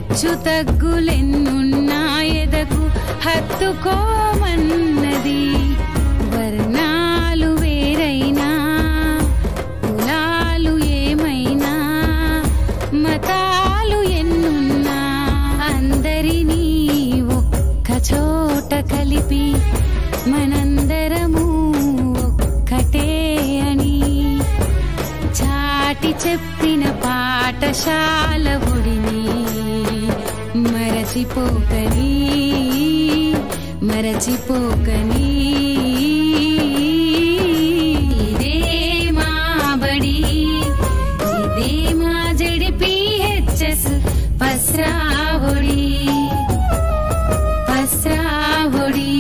హెచ్చు తగ్గులెన్నున్నా ఎదకు హత్తుకోమన్నది. వర్ణాలు వేరైనా కులాలు ఏమైనా మతాలు ఎన్నున్నా అందరినీ ఒక్క చోట కలిపి మనందరము ఒక్కటే అని చాటి చెప్పిన పాఠశాల ఒడిని మరచిపోకని మరచిపోకని. ఇదే మా బడి, ఇదే మా JDPHS పస్రావొడి పస్రావొడి.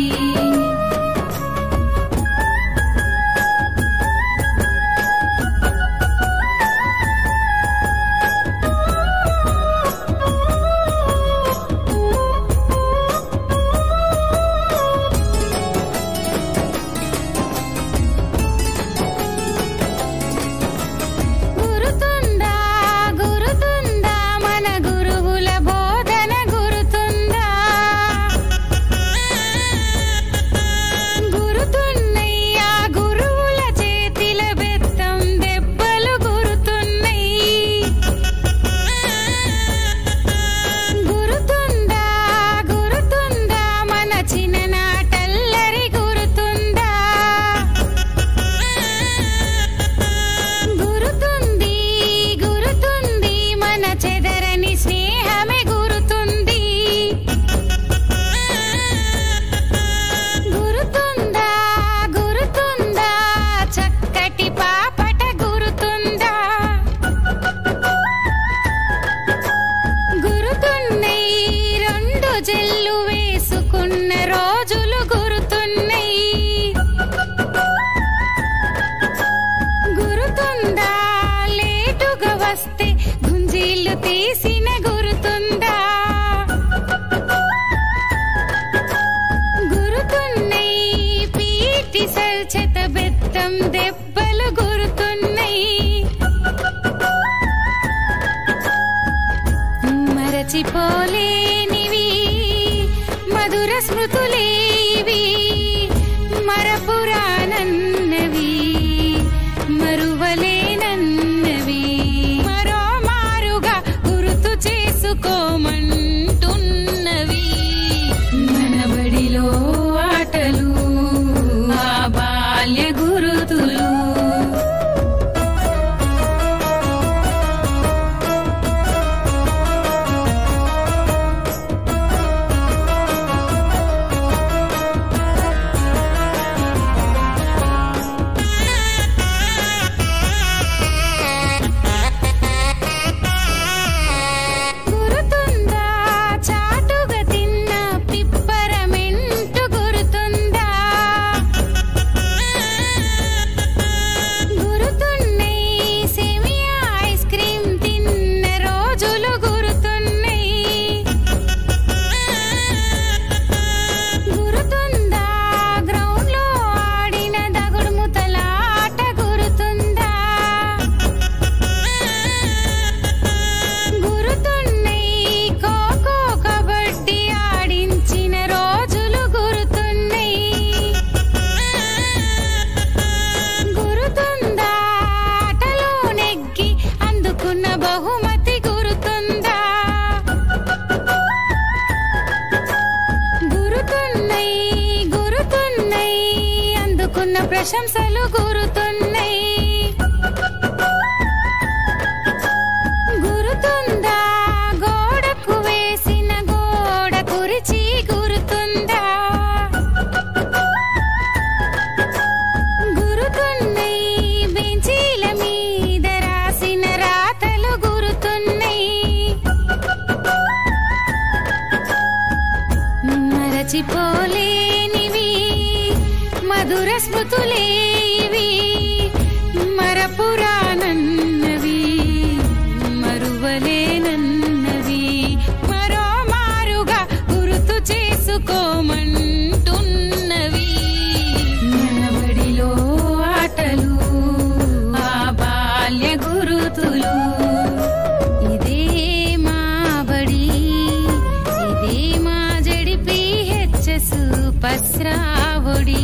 తీసిన గురుతుందా గురుతున్నై పీటి సల్చెత బెత్తం దెబ్బలు గురుతున్నై మరచిపోలేనివి మధుర స్మృతులేవి మరపురానన్నవి మరువలేనన్నవి చేసుకోమంటున్నవి. మన బడిలో ఆటలు ఆ బాల్య గురుతులు. బహుమతి గురుతుందా గురుతున్నై గురుతున్నై అందుకున్న ప్రశంసలు గురుతున్నై గురుతుందా గోడకు వేసిన గోడ కురిచి గురుతుందా గురుతున్నై బెంచీల మీద రాసిన రాతలు గురుతున్నై మరచిపోలేనివి మధుర స్మృతులేవి మరపురానన్నవి మరువలేనన్నవి మరో మారుగా గుర్తు చేసుకోమంటున్నవి. మన బడిలో ఆటలు ఆ బాల్య గురుతులు ఇదే మా బడి. హడావొడి